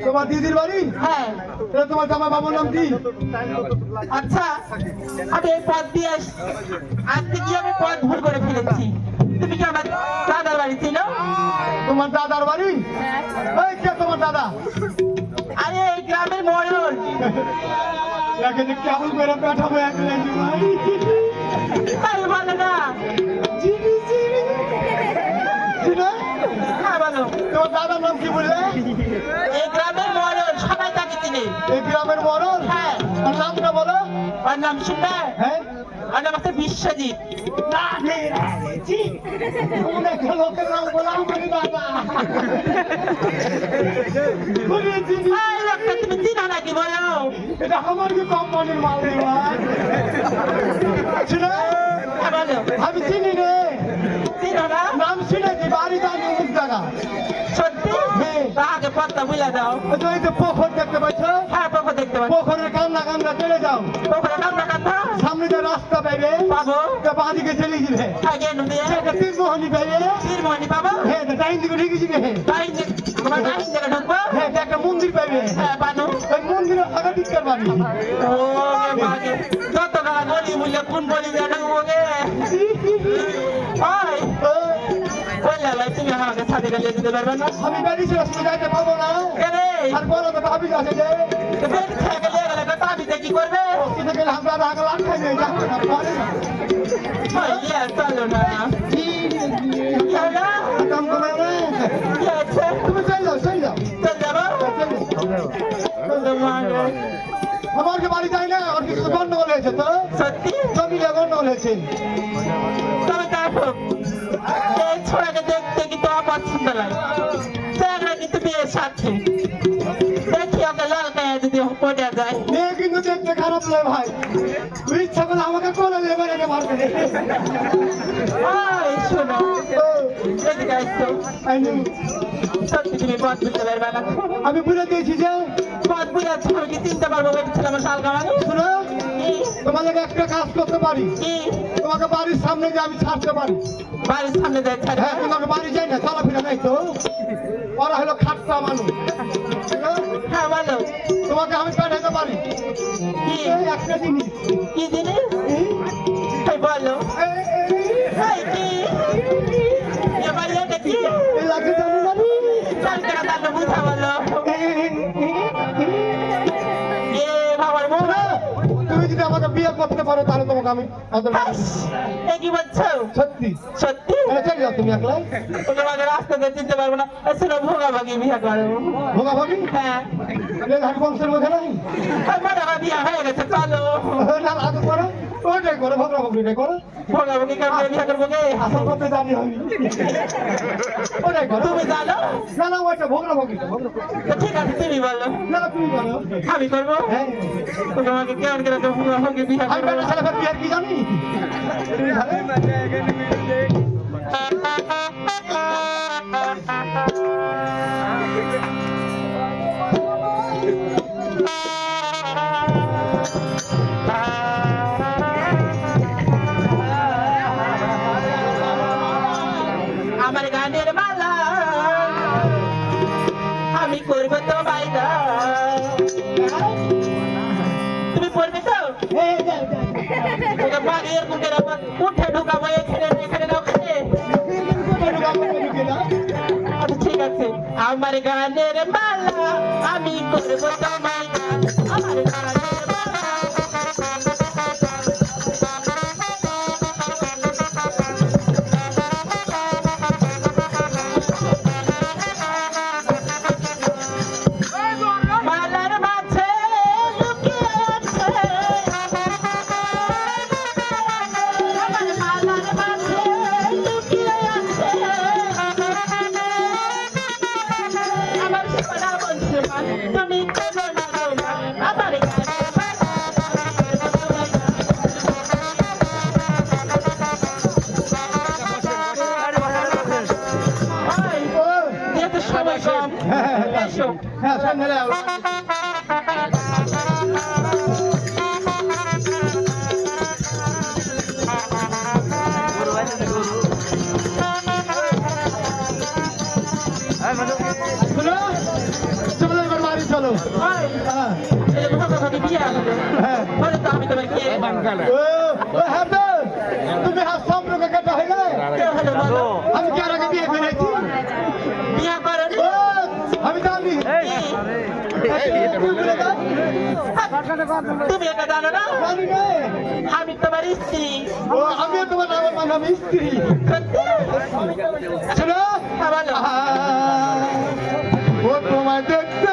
তোমার দিদির বাড়ি?
হ্যাঁ।
তাহলে তোমার জামা বাবুর নাম কি?
আচ্ছা, আমি এই পথ দিয়ে আসতে গিয়ে আমি পথ ভুল করে ফেলেছি। তুমি কি আমার দাদার বাড়ি ছিল?
তোমার দাদার বাড়ি? এই কে তোমার দাদা?
আরে এই গ্রামের ময়ূর।
একে যে কেমন করে পেটাবো একলে ভাই।
তাই বলে না?
চিনি চিনি। চিনো?
হ্যাঁ বলো।
তোমার দাদার নাম কি বললে?
এই গ্রামের ময়ূর, সবাই তাকে চিনে।
এই গ্রামের মরণ?
হ্যাঁ।
আর নামটা বলো?
ওর নাম শুনবে
হ্যাঁ
ওর নাম আছে বিশ্বজিৎ
না জি অনেক লোকের নাম বলা মানে বাবা তুমি চিনি
এই লোকটা তুমি চিনো নাকি বলো
এটা আমার কি কোম্পানির মাল রে ভাই শুনো
হ্যাঁ বলো
আমি চিনি রে
চিনো না
নাম শুনেছি বাড়ি জানি অমুক জায়গা
সত্যি
হ্যাঁ।
তাকে পত্তা বুঝা দাও
ওই যে এই যে পুকুর দেখতে পাচ্ছ
হ্যাঁ পক্ষ দেখতে পাচ্ছি
পুকুরের কান্না কান্না চলে যাও
পক্ষ কান্না কান্না
সামনে যে রাস্তা পাইবে
পাবো
বাদিকে চলে যাবে
আগে নুদিয়ে
সেটা তিন মোহনী পাইবে
তীরমণি পাবো
হ্যাঁ ডাইন দিকে ঢুকে যাবে
তাই যে তোমার ডাইন জায়গা ঢুকবো
হ্যাঁ একটা মন্দির পাইবে
হ্যাঁ বানু
ওই মন্দিরের আগা টিকার বাড়ি
ও বাগে যত গালা গলি বললে কোন গলি দিয়ে ঢুকবো গে ওই বললে ভাই তুমি আমাকে সাথে গেলে দিতে পারবে না
আমি বাড়ি ছিল যাইতে পাবো না
কেরে
আর বলো তো ভাবি আছে যে
বেড থেকে গেলে তো তাবিতে কি করবে
ওখানে গেলে আমরা আগা লাগ খাই যাই যাবো না পারে না
ওই ইয়ে চলো না চলো
কাম করে রে
কি আছে
তুমি চল যাও
চল যাবো তোমাকে
আমার যে বাড়ি যাই না আর কিছু গন্ডগোল হয়েছে তো
সত্যি
জমি গন্ডগোল হয়েছে
তবে দেখো এই ছোড়াকে দেখতে কিন্তু আমার সুন্দর লাগে চেহারা কিন্তু বিয়ের সাথে দেখি ওকে লাল গায়ে যদি পড়ে যায়
মেয়ে কিন্তু দেখতে খারাপ লাগে ভাই তুই ইচ্ছা করে আমাকে কোলে নেবে রেখে মারবে
ওই শোনো এদিকে আসতো সত্যি তুমি পথ বুঝতে পারবে না
আমি বুঝে দিয়েছি যে
পথ বুঝাচ্ছি আমি কি চিনতে পারবো বেটি ছিল আমার শালকা মানুষ
শুনো তোমাদের একটা কাজ করতে পারি
কি
তোমাকে বাড়ির সামনে যে আমি ছাড়তে পারি
বাড়ির সামনে যাই ছাড়বে
হ্যাঁ তোমাকে বাড়ি যাই না চলাফেরা নাই তো ওরা হলো খাট্টা মানুষ বুঝলো?
হ্যাঁ বলো
তোমাকে আমি পাঠাতে পারি
কি
এই একটা জিনিস
কি জিনিস এই বলো এই কি এবার এটা কি
এই লাগে জানি জানি
চালটা তাহলে বুঝা বলো এ বাবার মুখ
তুমি যদি আমাকে বিয়ে করতে পারো তাহলে তোমাকে আমি
এ কি বলছো
সত্যি
সত্যি
চলে যাও তুমি একলা
তোমাকে রাস্তাতে চিনতে পারবো না আসলে ভোগাভাগি বিয়ে করো
ভোগা ভাবি
হ্যাঁ
ধান বংশের মধ্যে নাই
আমার বিয়ে হয়ে গেছে চলো
না আগে করো ওইটাই করো ভোগা ভগরিটাই করো
ভোগাভাগি করবে বিয়ে করবো গে
আসল করতে জানি আমি ওইটাই করো
তুমি জানো
না না ওইটা ভোগা ভগরিটা
তো ঠিক আছে তুমি বলো
না না তুমি করো
আমি করবো
হ্যাঁ
তোমাকে কেমন করে ভোগাভাগি বিয়ে
আমি
করবো
ছেলে ফেলে বিয়ে কি জানি তুমি জানো?
আমার গানের মালা আমি করবো তো বাইদা তুমি পড়বে তো
এই যাও, যাও।
ওকে বাড়ি এরকম করে উঠে ঢুকাবো এখানে এখানে না ওখানে আচ্ছা ঠিক আছে আমার গানের মালা আমি করবো তো বাইদা আমার গানের মালা মালার মাঝে লুকিয়ে আছে আমার মালার মাঝে লুকিয়ে আছে আমার সোনা বলছে তুমি কেন না আমার যেহেতু সময় কম এসো
হ্যাঁ সামনে যাও শুনো চলো এবার বাড়ি চলো হ্যাঁ হ্যাঁ
আমি তোমার কে
ও হ্যাঁ তো, তুমি হাত সম্পর্কে কেটে হইলে আমি কি আর আগে বিয়ে করেছি
বিয়া করো
ও আমি জানি
তুমি এটা জানো না
জানি রে
আমি তোমার স্ত্রী
ও আমিও তোমার নামের মানে আমি স্ত্রী
সত্যি
শোনো
হ্যাঁ বলো
ও তোমায় দেখতে